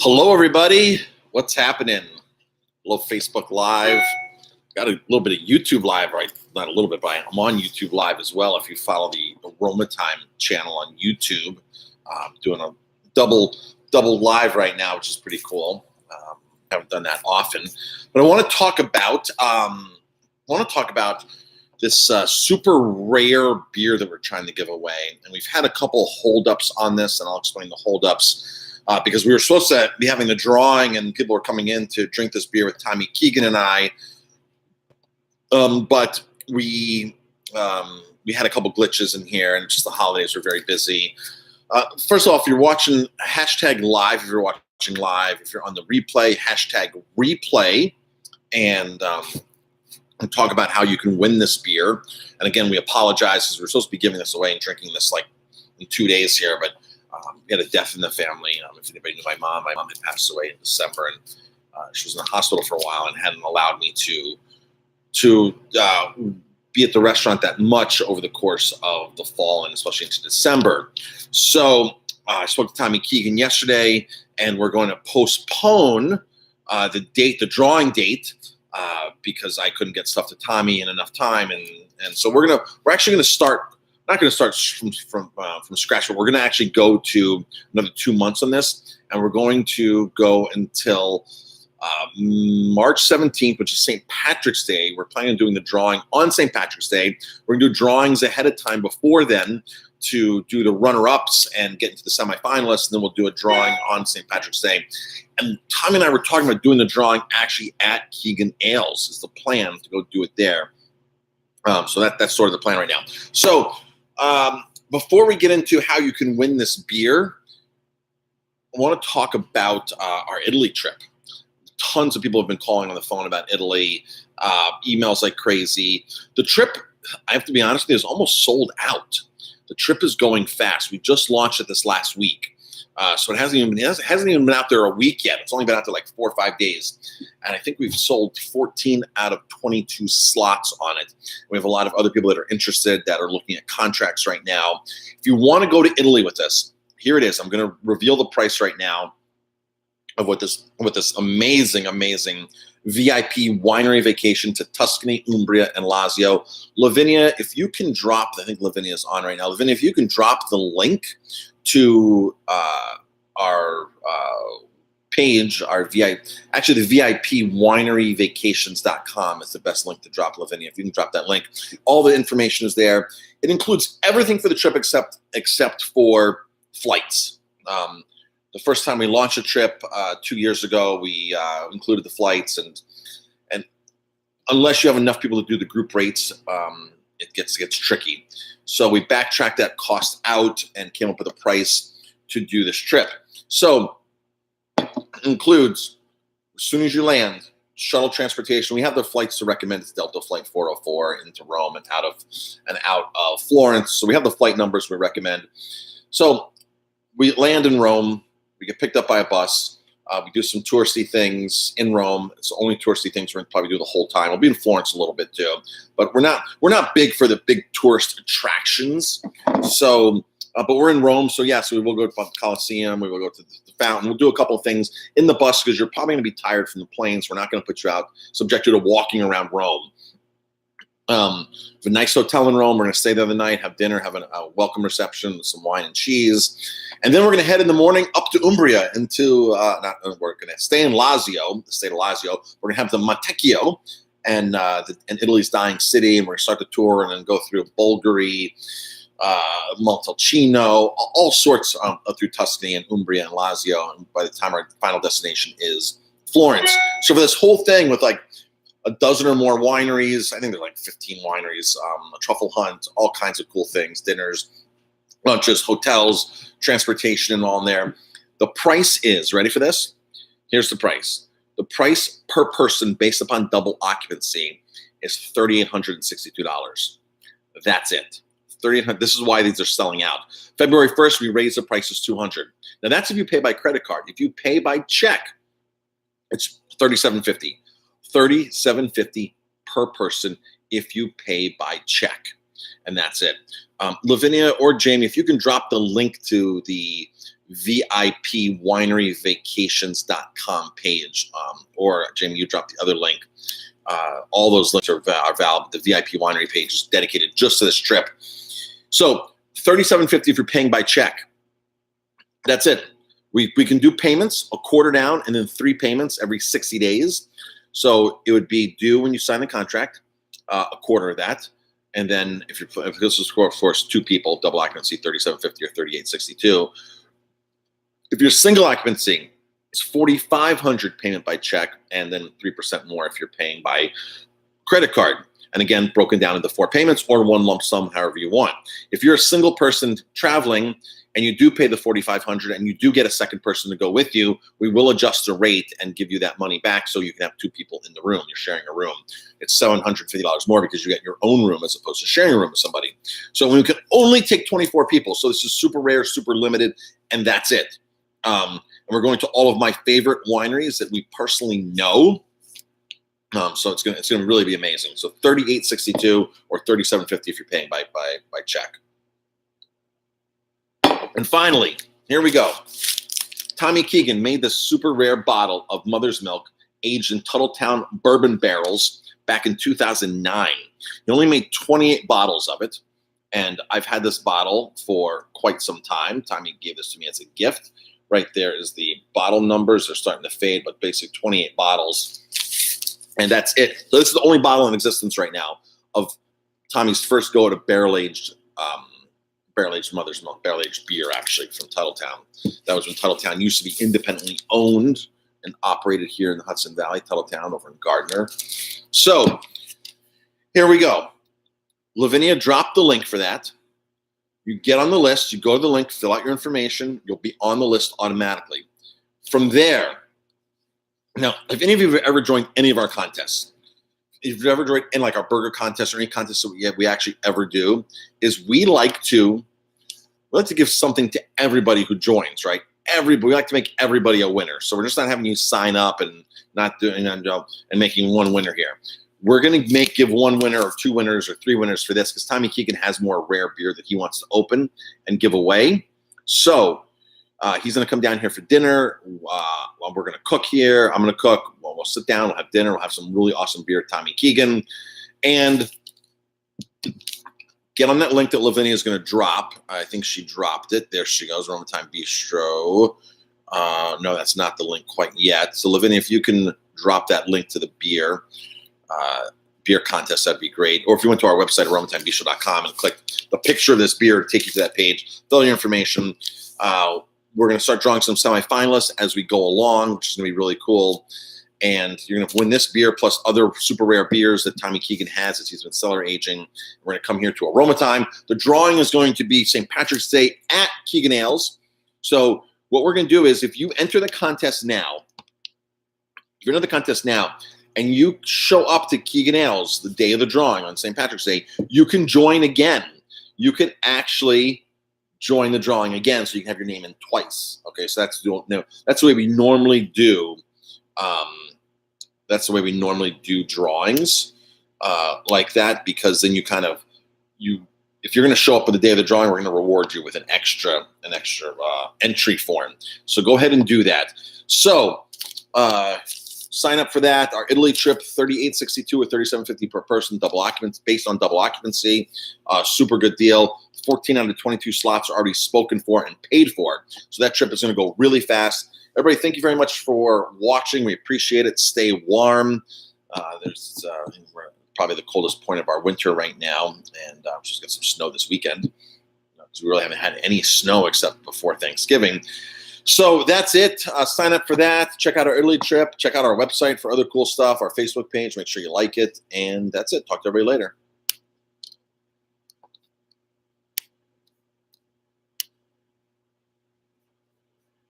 Hello, everybody. What's happening? Hello, Facebook Live. Got a little bit of YouTube Live, right? Not a little bit, but I'm on YouTube Live as well. If you follow the Aroma Time channel on YouTube, doing a double live right now, which is pretty cool. Haven't done that often, but I want to talk about this super rare beer that we're trying to give away, and we've had a couple holdups on this, and I'll explain the holdups. Because we were supposed to be having the drawing and people were coming in to drink this beer with Tommy Keegan and I. But we had a couple glitches in here, and just the holidays were very busy. First of all, if you're watching hashtag live, if you're watching live, if you're on the replay, hashtag replay, and talk about how you can win this beer. And again, we apologize because we're supposed to be giving this away and drinking this like in 2 days here, but we had a death in the family. If anybody knew my mom had passed away in December, and she was in the hospital for a while and hadn't allowed me to be at the restaurant that much over the course of the fall and especially into December. So I spoke to Tommy Keegan yesterday, and we're going to postpone the drawing date, because I couldn't get stuff to Tommy in enough time, and so we're actually going to start. Not going to start from scratch, but we're going to actually go to another 2 months on this, and we're going to go until March 17th, which is St. Patrick's Day. We're planning on doing the drawing on St. Patrick's Day. We're going to do drawings ahead of time before then to do the runner-ups and get into the semifinalists, and then we'll do a drawing on St. Patrick's Day. And Tommy and I were talking about doing the drawing actually at Keegan Ales is the plan, to go do it there. So that's sort of the plan right now. So before we get into how you can win this beer, I want to talk about our Italy trip. Tons of people have been calling on the phone about Italy, emails like crazy. The trip, I have to be honest with you, is almost sold out. The trip is going fast. We just launched it this last week. So it hasn't even been out there a week yet. It's only been out there like 4 or 5 days. And I think we've sold 14 out of 22 slots on it. We have a lot of other people that are interested, that are looking at contracts right now. If you want to go to Italy with us, here it is. I'm going to reveal the price right now of what this amazing VIP winery vacation to Tuscany, Umbria, and Lazio. Lavinia, if you can drop, I think Lavinia is on right now. Lavinia, if you can drop the link to our page, the VIP wineryvacations.com is the best link to drop, Lavinia. If you can drop that link, all the information is there. It includes everything for the trip except for flights. The first time we launched a trip 2 years ago, we included the flights, and unless you have enough people to do the group rates, it gets tricky. So we backtracked that cost out and came up with a price to do this trip. So it includes, as soon as you land, shuttle transportation. We have the flights to recommend. It's Delta Flight 404 into Rome and out of Florence. So we have the flight numbers we recommend. So we land in Rome. We get picked up by a bus. We do some touristy things in Rome. It's the only touristy things we're going to probably do the whole time. We'll be in Florence a little bit too, but we're not big for the big tourist attractions. So, but we're in Rome, so yeah. So we will go to the Colosseum. We will go to the fountain. We'll do a couple of things in the bus because you're probably going to be tired from the plane. So we're not going to put you out, subject you to walking around Rome. We have a nice hotel in Rome. We're going to stay there the night, have dinner, have a welcome reception, some wine and cheese. And then we're going to head in the morning up to Umbria we're going to stay in Lazio, the state of Lazio. We're going to have the Montecchio and Italy's dying city. And we're going to start the tour and then go through Bulgari, Montalcino, all sorts through Tuscany and Umbria and Lazio. And by the time our final destination is Florence. So for this whole thing with like a dozen or more wineries, I think there's like 15 wineries, a truffle hunt, all kinds of cool things, dinners, lunches, hotels, transportation, and all in there. The price is, ready for this? Here's the price. The price per person based upon double occupancy is $3,862. That's it. This is why these are selling out. February 1st, we raised the prices $200. Now that's if you pay by credit card. If you pay by check, it's $3,750. $3,750 per person if you pay by check. And that's it. Lavinia or Jamie, if you can drop the link to the VIPwineryvacations.com page. Or, Jamie, you dropped the other link. All those links are valid. The VIP winery page is dedicated just to this trip. So $37.50 if you're paying by check. That's it. We can do payments, a quarter down, and then 3 payments every 60 days. So it would be due when you sign the contract, a quarter of that. And then if this is for, of course, 2 people, double occupancy, $37.50 or $38.62. If you're single occupancy, it's $4,500 payment by check, and then 3% more if you're paying by credit card. And again, broken down into 4 payments or 1 lump sum, however you want. If you're a single person traveling and you do pay the $4,500 and you do get a second person to go with you, we will adjust the rate and give you that money back so you can have 2 people in the room. You're sharing a room. It's $750 more because you get your own room as opposed to sharing a room with somebody. So we can only take 24 people. So this is super rare, super limited, and that's it. And we're going to all of my favorite wineries that we personally know. So it's gonna really be amazing. So $38.62 or $37.50 if you're paying by check. And finally, here we go. Tommy Keegan made this super rare bottle of Mother's Milk aged in Tuttletown bourbon barrels back in 2009. He only made 28 bottles of it, and I've had this bottle for quite some time. Tommy gave this to me as a gift. Right there is the bottle numbers. They're starting to fade, but basically 28 bottles. And that's it. So this is the only bottle in existence right now of Tommy's first go at a barrel-aged Mother's Milk, barrel-aged beer, actually, from Tuttletown. That was when Tuttletown used to be independently owned and operated here in the Hudson Valley, Tuttletown over in Gardner. So here we go. Lavinia dropped the link for that. You get on the list, you go to the link, fill out your information, you'll be on the list automatically. From there, now, if any of you have ever joined any of our contests, if you've ever joined in like our burger contest or any contest that we actually ever do, is we like to give something to everybody who joins, right? We like to make everybody a winner. So we're just not having you sign up and not doing and making one winner here. We're going to give 1 winner or 2 winners or 3 winners for this because Tommy Keegan has more rare beer that he wants to open and give away. So he's going to come down here for dinner. We're going to cook here. I'm going to cook. We'll sit down. We'll have dinner. We'll have some really awesome beer, Tommy Keegan. And get on that link that Lavinia is going to drop. I think she dropped it. There she goes, Aroma Bistro. No, that's not the link quite yet. So Lavinia, if you can drop that link to the beer contest, that'd be great. Or if you went to our website, aromatimebistro.com, and click the picture of this beer to take you to that page, fill in your information. We're going to start drawing some semifinalists as we go along, which is going to be really cool. And you're going to win this beer plus other super rare beers that Tommy Keegan has as he's been cellar aging. We're going to come here to Aroma Time. The drawing is going to be St. Patrick's Day at Keegan Ales. So what we're going to do is if you enter the contest now, and you show up to Keegan Ales the day of the drawing on St. Patrick's Day, you can join again. You can actually join the drawing again so you can have your name in twice. Okay, so that's the way we normally do. That's the way we normally do drawings like that, because then if you're going to show up on the day of the drawing, we're going to reward you with an extra entry form. So go ahead and do that. So sign up for that. Our Italy trip, $38.62 or $37.50 per person, double occupancy, based on double occupancy. Super good deal. 14 out of 22 slots are already spoken for and paid for. So that trip is going to go really fast. Everybody, thank you very much for watching. We appreciate it. Stay warm. There's probably the coldest point of our winter right now, and we're just getting some snow this weekend. We really haven't had any snow except before Thanksgiving. So that's it. Sign up for that. Check out our Italy trip. Check out our website for other cool stuff, our Facebook page. Make sure you like it. And that's it. Talk to everybody later.